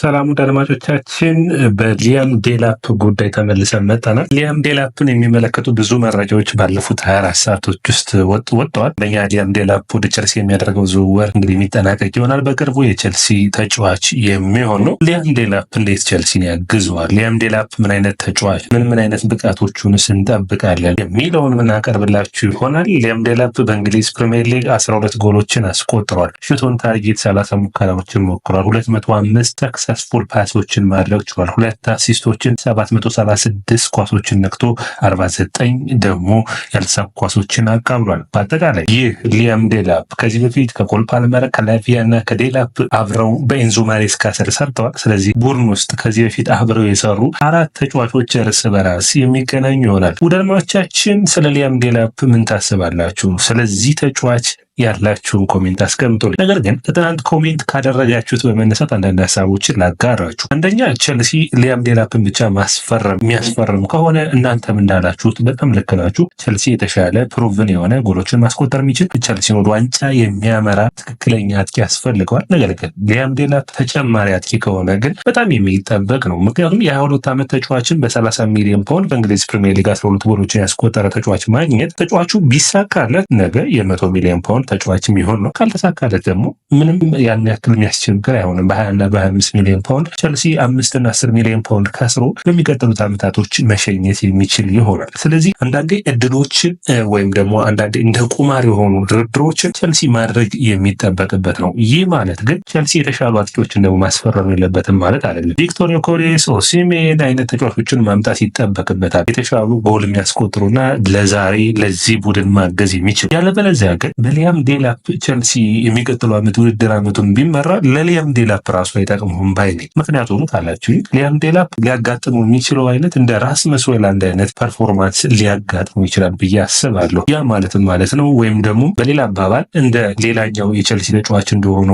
ሰላም አድማጮቻችን፣ በሊያም ዴላፕ ጉዳይ ተመልሰን መጣናል። ሊያም ዴላፕን የሚመለከቱ ብዙ መረጃዎች ባለፉት 24 ሰዓቶች ውስጥ ወጥተዋል። በእኛ ሊያም ዴላፕ ወደ ቸልሲ የሚያደርገው ዝውውር እንግዲህ የሚጠናቀቅ ይሆናል። በቅርቡ የቸልሲ ተጫዋች የሚሆን ነው። ሊያም ዴላፕ እንዴት ቸልሲን ያግዘዋል? ሊያም ዴላፕ ምን አይነት ተጫዋች፣ ምን አይነት ብቃቶቹን እንጠብቃለን የሚለውን ምናቀርብላችሁ ይሆናል። ሊያም ዴላፕ በእንግሊዝ ፕሪሚየር ሊግ 12 ጎሎችን አስቆጥሯል። ሹቶን ታርጌት 30 ሙከራዎችን ሞክሯል። 205 ሰክሰስፉል ፓሶችን ማድረግ ችሏል። 2 አሲስቶችን፣ 736 ኳሶችን ነክቶ 49 ደግሞ ያልተሳኩ ኳሶችን አቃብሏል። በአጠቃላይ ይህ ሊያም ዴላፕ ከዚህ በፊት ከኮል ፓልመር፣ ከላቪያ እና ከዴላፕ አብረው በኤንዞ ማሬስካ ስር ሰርተዋል። ስለዚህ ቡድን ውስጥ ከዚህ በፊት አብረው የሰሩ 4 ተጫዋቾች እርስ በራስ የሚገናኙ ይሆናል። ውደድማቻችን ስለ ሊያም ዴላፕ ምን ታስባላችሁ? ስለዚህ ተጫዋች ያላችሁን ኮሜንት አስቀምጡልኝ። ነገር ግን ከትናንት ኮሜንት ካደረጋችሁት በመነሳት አንዳንድ ሀሳቦችን ላጋራችሁ። አንደኛ ቸልሲ ሊያም ዴላፕን ብቻ የሚያስፈርም ከሆነ እናንተም እንዳላችሁት በጣም ልክ ናችሁ። ቸልሲ የተሻለ ፕሩቭን የሆነ ጎሎችን ማስቆጠር የሚችል ቸልሲን ወደ ዋንጫ የሚያመራ ትክክለኛ አጥቂ ያስፈልገዋል። ነገር ግን ሊያም ዴላፕ ተጨማሪ አጥቂ ከሆነ ግን በጣም የሚጠበቅ ነው። ምክንያቱም የ22 ዓመት ተጫዋችን በ30 ሚሊዮን ፓውንድ በእንግሊዝ ፕሪሚየር ሊግ 12 ጎሎችን ያስቆጠረ ተጫዋች ማግኘት ተጫዋቹ ቢሳካለት ነገ የ100 ሚሊዮን ፓውንድ ተጫዋች የሚሆን ነው። ካልተሳካለት ደግሞ ምንም ያን ያክል የሚያስቸግር አይሆንም። በ20 እና በ25 ሚሊዮን ፓውንድ ቸልሲ 5 እና 10 ሚሊዮን ፓውንድ ከስሮ በሚቀጥሉት ዓመታቶች መሸኘት የሚችል ይሆናል። ስለዚህ አንዳንዴ እድሎችን ወይም ደግሞ አንዳንዴ እንደ ቁማር የሆኑ ድርድሮችን ቸልሲ ማድረግ የሚጠበቅበት ነው። ይህ ማለት ግን ቸልሲ የተሻሉ አጥቂዎችን ደግሞ ማስፈረም የለበትም ማለት አይደለም። ቪክቶር ዮኬሬስ፣ ኦሲሜን አይነት ተጫዋቾችን ማምጣት ይጠበቅበታል። የተሻሉ ጎል የሚያስቆጥሩና ለዛሬ ለዚህ ቡድን ማገዝ የሚችል ያለበለዚያ ግን በሊያም ዴላፕ ቸልሲ የሚቀጥለው ዓመት ውድድር ዓመቱን ቢመራ ለሊያም ዴላፕ ራሱ አይጠቅሙም ባይ ነኝ። ምክንያቱም ካላችሁ ሊያም ዴላፕ ሊያጋጥሙ የሚችለው አይነት እንደ ራስመስ ሆይሉንድ አይነት ፐርፎርማንስ ሊያጋጥሙ ይችላል ብዬ አስባለሁ። ያ ማለት ነው ወይም ደግሞ በሌላ አባባል እንደ ሌላኛው የቸልሲ ተጫዋች እንደሆኑ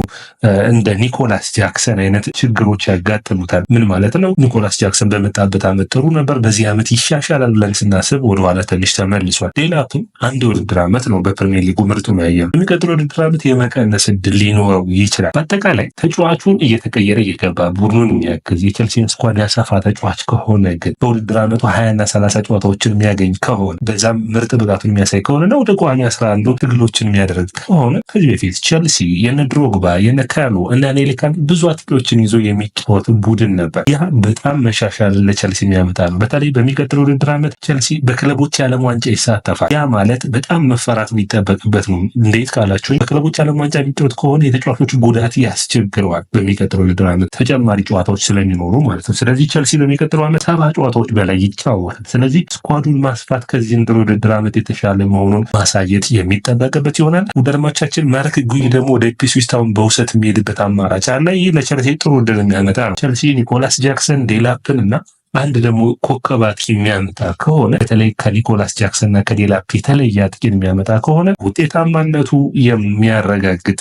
እንደ ኒኮላስ ጃክሰን አይነት ችግሮች ያጋጥሙታል። ምን ማለት ነው? ኒኮላስ ጃክሰን በመጣበት ዓመት ጥሩ ነበር። በዚህ ዓመት ይሻሻላል ብለን ስናስብ ወደኋላ ትንሽ ተመልሷል። ዴላፕም አንድ ውድድር ዓመት ነው በፕሪሚየር ሊጉ ምርጡ ነው ያየው። የሚቀጥለው ውድድር ዓመት የመቀነስ እድል ሊኖረው ይችላል። በአጠቃላይ ተጫዋቹን እየተቀየረ እየገባ ቡድኑን የሚያግዝ የቸልሲን ስኳድ ያሰፋ ተጫዋች ከሆነ ግን በውድድር ዓመቱ 20 እና 30 ጨዋታዎችን የሚያገኝ ከሆነ በዛም ምርጥ ብቃቱን የሚያሳይ ከሆነ ነው ወደ ቋሚ 11 ትግሎችን የሚያደርግ ከሆነ ከዚህ በፊት ቸልሲ የነ ድሮግባ የነ ካሎ እና ኔሊካን ብዙ አጥቂዎችን ይዞ የሚጫወት ቡድን ነበር። ያ በጣም መሻሻል ለቸልሲ የሚያመጣ ነው። በተለይ በሚቀጥለው ውድድር ዓመት ቸልሲ በክለቦች የዓለም ዋንጫ ይሳተፋል። ያ ማለት በጣም መፈራት የሚጠበቅበት ነው። እንዴት ካላችሁ በክለቦች ዓለም ዋንጫ የሚጫወት ከሆነ የተጫዋቾች ጉዳት ያስቸግረዋል። በሚቀጥለው ውድድር ዓመት ተጨማሪ ጨዋታዎች ስለሚኖሩ ማለት ነው። ስለዚህ ቸልሲ በሚቀጥለው ዓመት 7 ጨዋታዎች በላይ ይጫወታል። ስለዚህ ስኳዱን ማስፋት ከዚህ ውድድር ዓመት የተሻለ መሆኑን ማሳየት የሚጠበቅበት ይሆናል። ውደድማቻችን ማርክ ጉይ ደግሞ ወደ ኢፕስዊች ታውን በውሰት የሚሄድበት አማራጭ አለ። ይህ ለቸልሲ ጥሩ ዕድል የሚያመጣ ነው። ቸልሲ ኒኮላስ ጃክሰን፣ ዴላፕን እና አንድ ደግሞ ኮከብ አጥቂ የሚያመጣ ከሆነ በተለይ ከኒኮላስ ጃክሰን እና ከዴላፕ የተለየ አጥቂን የሚያመጣ ከሆነ ውጤታማነቱ የሚያረጋግጥ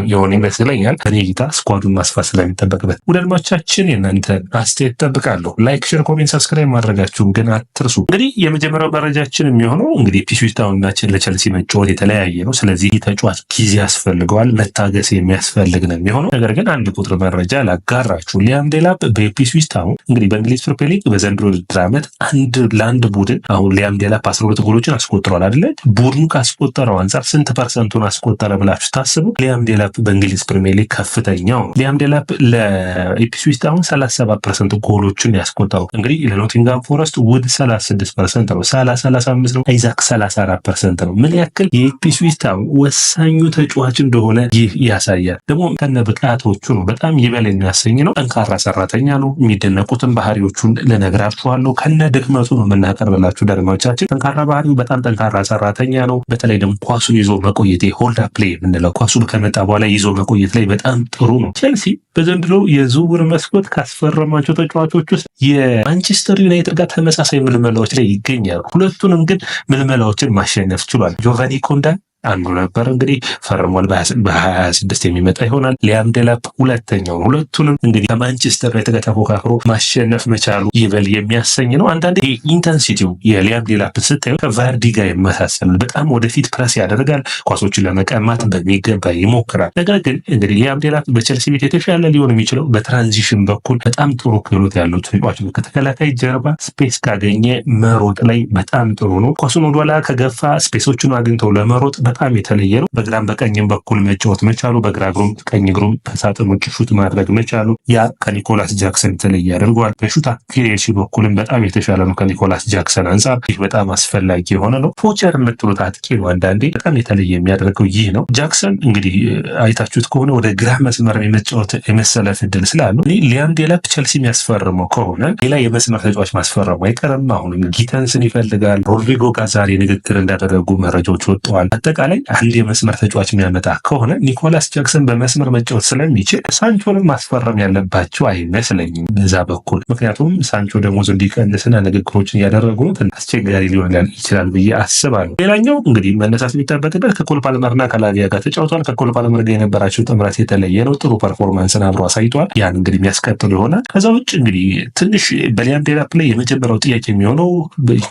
የሆነ ይመስለኛል። በኔ እይታ ስኳዱን ማስፋት ስለሚጠበቅበት ውደድማቻችን የእናንተ አስተያየት ጠብቃለሁ። ላይክ፣ ሼር፣ ኮሜንት፣ ሰብስክራይብ ማድረጋችሁን ግን አትርሱ። እንግዲህ የመጀመሪያው መረጃችን የሚሆነው እንግዲህ ኢፕስዊች ታውንናችን ለቸልሲ መጫወት የተለያየ ነው። ስለዚህ ተጫዋች ጊዜ ያስፈልገዋል፣ መታገስ የሚያስፈልግ ነው የሚሆነው። ነገር ግን አንድ ቁጥር መረጃ ላጋራችሁ። ሊያም ዴላፕ በኢፕስዊች ታውን እንግዲህ በእንግሊዝ ፕሪሚየር ሊግ በዘንድሮ ውድድር ዓመት ለአንድ ቡድን አሁን ሊያም ዴላፕ 12 ጎሎችን አስቆጥሯል አይደለ? ቡድኑ ካስቆጠረው አንጻር ስንት ፐርሰንቱን አስቆጠረ ብላችሁ ታስቡ? ሊያም ዴላፕ በእንግሊዝ ፕሪሚየር ሊግ ከፍተኛው ነው። ሊያም ዴላፕ ለኢፕስዊች ታውን 37% ጎሎችን ያስቆጠረው እንግዲህ ለኖቲንጋም ፎረስት ውድ 36% ነው። 35 ነው። አይዛክ 34% ነው። ምን ያክል የኢፕስዊች ታውን ወሳኙ ተጫዋች እንደሆነ ይህ ያሳያል። ደግሞ ከነ ብቃቶቹ ነው። በጣም ይበል የሚያሰኝ ነው። ጠንካራ ሰራተኛ ነው። የሚደነቁትን ባህሪዎቹን ልነግራችኋለሁ። ከነ ድክመቱ ነው የምናቀርብላችሁ ደርማዎቻችን። ጠንካራ ባህሪው በጣም ጠንካራ ሰራተኛ ነው። በተለይ ደግሞ ኳሱን ይዞ መቆየት ሆልድ አፕ ፕሌይ የምንለው ኳሱ ከመጣ በኋላ ይዞ መቆየት ላይ በጣም ጥሩ ነው። ቸልሲ በዘንድሮ የዝውውር መስኮት ካስፈረማቸው ተጫዋቾች ውስጥ የማንቸስተር ዩናይትድ ጋር ተመሳሳይ ምልመላዎች ላይ ይገኛሉ። ሁለቱንም ግን ምልመላዎችን ማሸነፍ ችሏል። ጆቫኒ ኮንዳ አንዱ ነበር። እንግዲህ ፈርሟል። በ2026 የሚመጣ ይሆናል። ሊያም ዴላፕ ሁለተኛው። ሁለቱንም እንግዲህ ከማንቸስተር ዩናይትድ ጋር ተፎካክሮ ማሸነፍ መቻሉ ይበል የሚያሰኝ ነው። አንዳንዴ ኢንተንሲቲው የሊያም ዴላፕ ስታዩ ከቫርዲ ጋር ይመሳሰላል። በጣም ወደፊት ፕረስ ያደርጋል፣ ኳሶችን ለመቀማት በሚገባ ይሞክራል። ነገር ግን እንግዲህ ሊያም ዴላፕ በቸልሲ ቤት የተሻለ ሊሆን የሚችለው በትራንዚሽን በኩል በጣም ጥሩ ክህሎት ያለው ተጫዋች ነው። ከተከላካይ ጀርባ ስፔስ ካገኘ መሮጥ ላይ በጣም ጥሩ ነው። ኳሱን ወደኋላ ከገፋ ስፔሶችን አግኝተው ለመሮጥ በጣም የተለየ ነው። በግራም በቀኝም በኩል መጫወት መቻሉ፣ በግራ እግሩም ቀኝ እግሩም ከሳጥን ውጭ ሹት ማድረግ መቻሉ ያ ከኒኮላስ ጃክሰን የተለየ ያደርገዋል። በሹት አኩሬሲ በኩልም በጣም የተሻለ ነው ከኒኮላስ ጃክሰን አንጻር። ይህ በጣም አስፈላጊ የሆነ ነው። ፖቸር የምትሉት አጥቂ ነው። አንዳንዴ በጣም የተለየ የሚያደርገው ይህ ነው። ጃክሰን እንግዲህ አይታችሁት ከሆነ ወደ ግራ መስመር የመጫወት የመሰለፍ እድል ስላለው ሊያም ዴላፕ ቸልሲ የሚያስፈርመው ከሆነ ሌላ የመስመር ተጫዋች ማስፈረሙ አይቀርም። አሁንም ጊተንስን ይፈልጋል። ሮድሪጎ ጋር ዛሬ ንግግር እንዳደረጉ መረጃዎች ወጥተዋል። አጠቃላይ አንድ የመስመር ተጫዋች የሚያመጣ ከሆነ ኒኮላስ ጃክሰን በመስመር መጫወት ስለሚችል ሳንቾንም ማስፈረም ያለባቸው አይመስለኝም በዛ በኩል። ምክንያቱም ሳንቾ ደሞዝ እንዲቀንስና ንግግሮችን እያደረጉ አስቸጋሪ ሊሆን ይችላል ብዬ አስባለሁ። ሌላኛው እንግዲህ መነሳት የሚጠበቅበት ከኮል ፓልመርና ከላቪያ ጋር ተጫውተዋል። ከኮል ፓልመር ጋር የነበራቸው ጥምረት የተለየ ነው። ጥሩ ፐርፎርማንስን አብሮ አሳይተዋል። ያን እንግዲህ የሚያስቀጥሉ ይሆናል። ከዛ ውጭ እንግዲህ ትንሽ በሊያም ዴላፕ ላይ የመጀመሪያው ጥያቄ የሚሆነው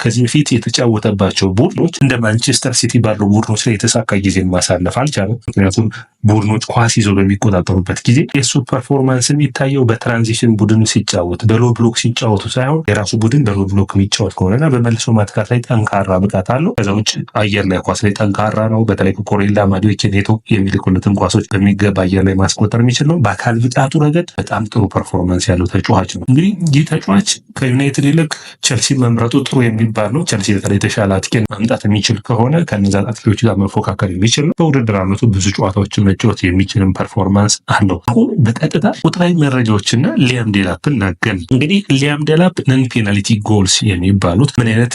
ከዚህ በፊት የተጫወተባቸው ቡድኖች እንደ ማንቸስተር ሲቲ ባሉ ቡድኖች ላይ የተሳካ ጊዜን ማሳለፍ አልቻለም። ምክንያቱም ቡድኖች ኳስ ይዘው በሚቆጣጠሩበት ጊዜ የሱ ፐርፎርማንስ የሚታየው በትራንዚሽን ቡድን ሲጫወት በሎ ብሎክ ሲጫወቱ ሳይሆን የራሱ ቡድን በሎ ብሎክ የሚጫወት ከሆነና በመልሶ ማጥቃት ላይ ጠንካራ ብቃት አለው። ከዛ ውጭ አየር ላይ ኳስ ላይ ጠንካራ ነው። በተለይ ኮሬላ ማዲዎች ኔቶ የሚልኩለትን ኳሶች በሚገባ አየር ላይ ማስቆጠር የሚችል ነው። በአካል ብቃቱ ረገድ በጣም ጥሩ ፐርፎርማንስ ያለው ተጫዋች ነው። እንግዲህ ይህ ተጫዋች ከዩናይትድ ይልቅ ቸልሲ መምረጡ ጥሩ የሚባል ነው። ቸልሲ በተለይ የተሻለ አጥቂን ማምጣት የሚችል ከሆነ ከነዛ አጥቂዎች ጋር መፎካከር የሚችል ነው። በውድድር ዓመቱ ብዙ ጨዋታዎችን መጫወት የሚችልም ፐርፎርማንስ አለው። አሁን በቀጥታ ቁጥራዊ መረጃዎችና ሊያም ዴላፕን ናገን። እንግዲህ ሊያም ዴላፕ ነን ፔናልቲ ጎልስ የሚባሉት ምን አይነት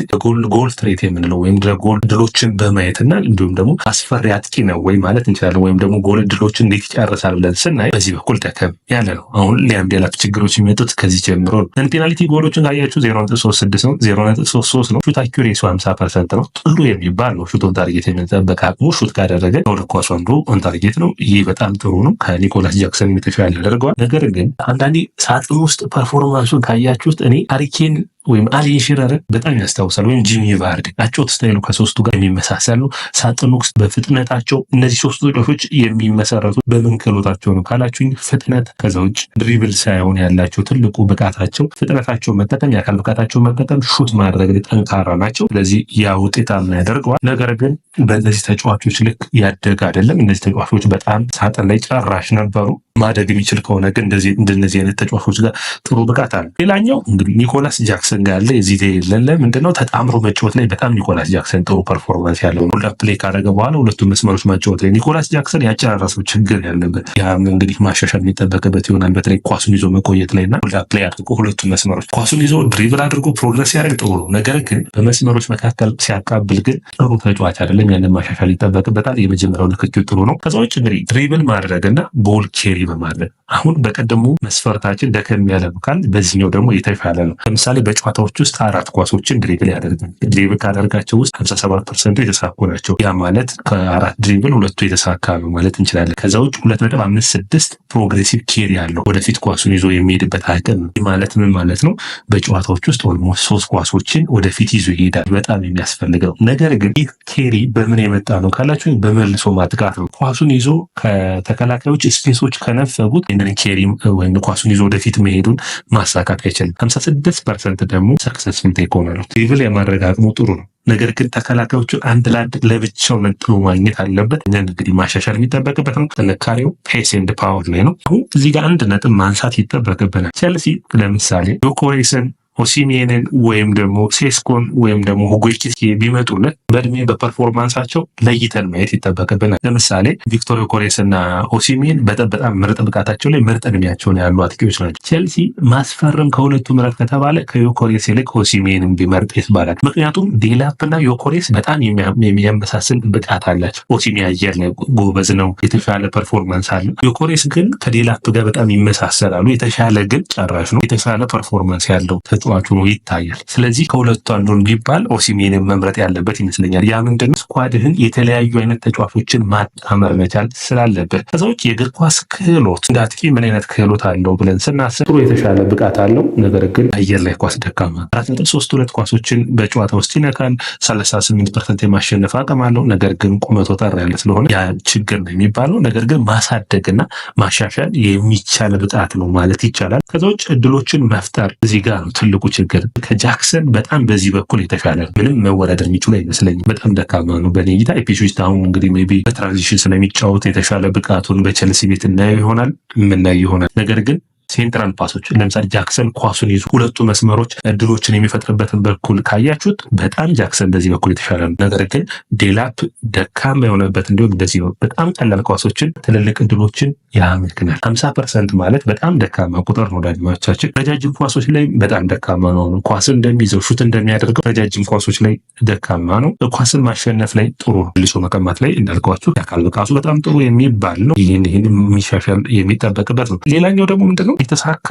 ጎል ትሬት የምንለው ወይም ጎል ድሎችን በማየትና እንዲሁም ደግሞ አስፈሪ አጥቂ ነው ወይ ማለት እንችላለን። ወይም ደግሞ ጎል ድሎችን እንዴት ይጨርሳል ብለን ስናይ በዚህ በኩል ተከም ያለ ነው። አሁን ሊያም ዴላፕ ችግሮች የሚመጡት ከዚህ ጀምሮ ነው። ነን ፔናልቲ ጎሎችን ካያችሁ 0.36 ነው፣ 0.33 ነው። ሹት አኩሬሲ 50% ነው። ጥሩ የሚባል ነው። ሹት ኦን ታርጌት የሚጠበቅ አቅሙ ሹት ካደረገ ወደ ኳሱ አንዱ ኦን ታርጌት ነው። ይህ በጣም ጥሩ ነው። ከኒኮላስ ጃክሰን የተሻለ ያደርገዋል። ነገር ግን አንዳንዴ ሳጥን ውስጥ ፐርፎርማንሱን ካያችሁት እኔ ሃሪኬን ወይም አሊን ሺረርን በጣም ያስታውሳል። ወይም ጂሚ ቫርዲ አጨዋወት ስታይሉ ከሶስቱ ጋር የሚመሳሰል ነው። ሳጥን ውስጥ በፍጥነታቸው እነዚህ ሶስቱ ተጫዋቾች የሚመሰረቱ በምን ክህሎታቸው ነው ካላችሁኝ ፍጥነት፣ ከዛ ውጭ ድሪብል ሳይሆን ያላቸው ትልቁ ብቃታቸው ፍጥነታቸው መጠቀም፣ የአካል ብቃታቸው መጠቀም፣ ሹት ማድረግ ጠንካራ ናቸው። ስለዚህ ያ ውጤታማ ያደርገዋል። ነገር ግን በእነዚህ ተጫዋቾች ልክ ያደገ አይደለም። እነዚህ ተጫዋቾች በጣም ሳጥን ላይ ጨራሽ ነበሩ። ማደግ የሚችል ከሆነ ግን እንደነዚህ አይነት ተጫዋቾች ጋር ጥሩ ብቃት አለ። ሌላኛው እንግዲህ ኒኮላስ ጃክሰን ጋር ያለ እዚህ የሌለ ምንድነው ተጣምሮ መጫወት ላይ በጣም ኒኮላስ ጃክሰን ጥሩ ፐርፎርማንስ ያለው ነው። ሁላ ፕሌይ ካደረገ በኋላ ሁለቱም መስመሮች ማጫወት ላይ ኒኮላስ ጃክሰን ያጨራረሰው ችግር ያለበት፣ ያም እንግዲህ ማሻሻል የሚጠበቅበት ይሆናል። በተለይ ኳሱን ይዞ መቆየት ላይና ሁላ ፕሌይ አድርጎ ሁለቱም መስመሮች ኳሱን ይዞ ድሪብል አድርጎ ፕሮግረስ ያደርግ ጥሩ ነው። ነገር ግን በመስመሮች መካከል ሲያቃብል ግን ጥሩ ተጫዋች አይደለም። ያንን ማሻሻል ይጠበቅበታል። የመጀመሪያው ንክኪው ጥሩ ነው። ከዛ ውጭ እንግዲህ ድሪብል ማድረግና ቦል ኬሪ በማድረግ አሁን በቀደሙ መስፈርታችን ደከም ያለ ካል በዚህኛው ደግሞ የተሻለ ነው። ለምሳሌ በጨዋታዎች ውስጥ 4 ኳሶችን ድሪብል ያደርጋል። ድሪብል ካደርጋቸው ውስጥ 57% የተሳኩ ናቸው። ያ ማለት ከ4 ድሪብል 2 የተሳካ ነው ማለት እንችላለን። ከዛ ውጭ 2.56 ፕሮግሬሲቭ ኬሪ ያለው ወደፊት ኳሱን ይዞ የሚሄድበት አቅም ማለት ምን ማለት ነው? በጨዋታዎች ውስጥ ኦልሞስት 3 ኳሶችን ወደፊት ይዞ ይሄዳል። በጣም የሚያስፈልገው ነገር ግን ይህ ኬሪ በምን የመጣ ነው ካላችሁ በመልሶ ማጥቃት ነው። ኳሱን ይዞ ከተከላካዮች ስፔሶች ከነፈጉት ይህንን ኬሪ ወይም ኳሱን ይዞ ወደፊት መሄዱን ማሳካት አይችልም። 56% ደግሞ ሰክሰስፉል ቴክ ሆነ ነው። ድሪብል የማድረግ አቅሙ ጥሩ ነው። ነገር ግን ተከላካዮቹን አንድ ለአንድ ለብቻው ነጥሎ ማግኘት አለበት። እንግዲህ ማሻሻል የሚጠበቅበት ነው። ጥንካሬው ፔስ ኤንድ ፓወር ላይ ነው። አሁን እዚህ ጋር አንድ ነጥብ ማንሳት ይጠበቅብናል። ቼልሲ ለምሳሌ ዮኬሬስን፣ ኦሲሜንን ወይም ደግሞ ሴስኮን ወይም ደግሞ ሁጎ ኤኪቲኬ ቢመጡልን በእድሜ በፐርፎርማንሳቸው ለይተን ማየት ይጠበቅብናል። ለምሳሌ ቪክቶር ዮኬሬስ እና ኦሲሜን በጣም ምርጥ ብቃታቸው ላይ ምርጥ እድሜያቸውን ያሉ አጥቂዎች ናቸው። ቼልሲ ማስፈረም ከሁለቱ ምረጥ ከተባለ ከዮኬሬስ ይልቅ ኦሲሜንን ቢመርጥ ይባላል። ምክንያቱም ዴላፕ እና ዮኬሬስ በጣም የሚያመሳስል ብቃት አላቸው። ኦሲሜን አየር ላይ ጎበዝ ነው፣ የተሻለ ፐርፎርማንስ አለ። ዮኬሬስ ግን ከዴላፕ ጋር በጣም ይመሳሰላሉ። የተሻለ ግን ጨራሽ ነው፣ የተሻለ ፐርፎርማንስ ያለው ተጫዋች ተጫዋች ሆኖ ይታያል። ስለዚህ ከሁለቱ አንዱን ቢባል ኦሲሜንን መምረጥ ያለበት ይመስለኛል። ያ ምንድነው ስኳድህን የተለያዩ አይነት ተጫዋቾችን ማጣመር መቻል ስላለበት። ከዛ ውጭ የእግር ኳስ ክህሎት እንደ አጥቂ ምን አይነት ክህሎት አለው ብለን ስናስብ ጥሩ የተሻለ ብቃት አለው። ነገር ግን አየር ላይ ኳስ ደካማ 4.32 ኳሶችን በጨዋታ ውስጥ ይነካል። 38% የማሸነፍ አቅም አለው። ነገር ግን ቁመቱ ጠር ያለ ስለሆነ ያ ችግር ነው የሚባለው። ነገር ግን ማሳደግና ማሻሻል የሚቻል ብቃት ነው ማለት ይቻላል። ከዛ ውጭ እድሎችን መፍጠር እዚህ ጋር ነው ትልቁ ችግር። ከጃክሰን በጣም በዚህ በኩል የተሻለ ምንም መወዳደር የሚችሉ አይመስለኝም። በጣም ደካማ ነው በኔ እይታ። ኢፒስዊች አሁን እንግዲህ ሜይ ቢ በትራንዚሽን ስለሚጫወት የተሻለ ብቃቱን በቸልሲ ቤት እናየው ይሆናል የምናየው ይሆናል። ነገር ግን ሴንትራል ፓሶች ለምሳሌ ጃክሰን ኳሱን ይዞ ሁለቱ መስመሮች እድሎችን የሚፈጥርበትን በኩል ካያችሁት በጣም ጃክሰን በዚህ በኩል የተሻለ ነው። ነገር ግን ዴላፕ ደካማ የሆነበት እንዲሁም እንደዚህ ነው። በጣም ቀላል ኳሶችን ትልልቅ እድሎችን ያመክናል። 50% ማለት በጣም ደካማ ቁጥር ነው። ዳግማቻችን ረጃጅም ኳሶች ላይ በጣም ደካማ ነው። ኳስን እንደሚይዘው ሹት እንደሚያደርገው ረጃጅም ኳሶች ላይ ደካማ ነው። ኳስን ማሸነፍ ላይ ጥሩ ነው። ልሶ መቀማት ላይ እንዳልኳችሁ የአካል ብቃቱ በጣም ጥሩ የሚባል ነው። ይህን የሚሻሻል የሚጠበቅበት ነው። ሌላኛው ደግሞ ምንድነው የተሳካ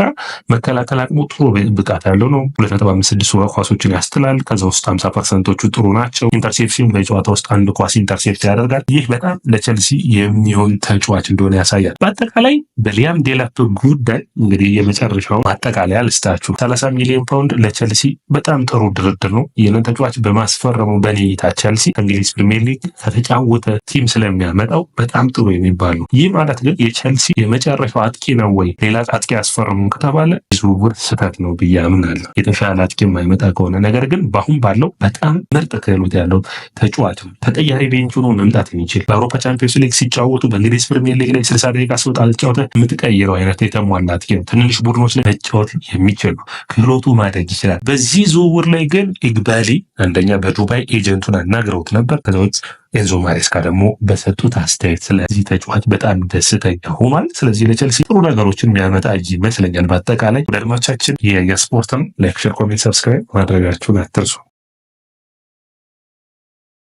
መከላከል አቅሙ ጥሩ ብቃት ያለው ነው። 2.56 ኳሶችን ያስጥላል። ከዛ ውስጥ 50%ዎቹ ጥሩ ናቸው። ኢንተርሴፕሽን በጨዋታ ውስጥ አንድ ኳስ ኢንተርሴፕት ያደርጋል። ይህ በጣም ለቸልሲ የሚሆን ተጫዋች እንደሆነ ያሳያል። በአጠቃላይ በሊያም ዴላፕ ጉዳይ እንግዲህ የመጨረሻው ማጠቃለያ ልስጣችሁ። 30 ሚሊዮን ፓውንድ ለቸልሲ በጣም ጥሩ ድርድር ነው። ይህንን ተጫዋች በማስፈረሙ በኔ እይታ ቸልሲ ከእንግሊዝ ፕሪሚየር ሊግ ከተጫወተ ቲም ስለሚያመጣው በጣም ጥሩ የሚባል ነው። ይህ ማለት ግን የቸልሲ የመጨረሻው አጥቂ ነው ወይ ሌላ አጥቂ ያስፈረሙ ከተባለ ዝውውር ስህተት ነው ብዬ አምናለሁ። የተሻለ አጥቂ የማይመጣ ከሆነ ነገር ግን በአሁን ባለው በጣም ምርጥ ክህሎት ያለው ተጫዋች ነው። ተቀያሪ ቤንች ሆኖ መምጣት የሚችል በአውሮፓ ቻምፒዮንስ ሊግ ሲጫወቱ በእንግሊዝ ፕሪሚየር ሊግ ላይ 60 ደቂቃ ስወጣ ተጫወተ የምትቀይረው አይነት የተሟላ አጥቂ ነው። ትንንሽ ቡድኖች ላይ መጫወት የሚችል ነው። ክህሎቱ ማደግ ይችላል። በዚህ ዝውውር ላይ ግን ኢግባሊ አንደኛ በዱባይ ኤጀንቱን አናግረውት ነበር። ከዛ ውጭ ኤንዞ ማሬስካ ደግሞ በሰጡት አስተያየት ስለዚህ ተጫዋች በጣም ደስተኛ ሆኗል። ስለዚህ ለቸልሲ ጥሩ ነገሮችን የሚያመጣ ይመስለኛል። በአጠቃላይ ወደ አድማጮቻችን የስፖርትም ላይክ፣ ሼር፣ ኮሜንት፣ ሰብስክራይብ ማድረጋችሁን አትርሱ።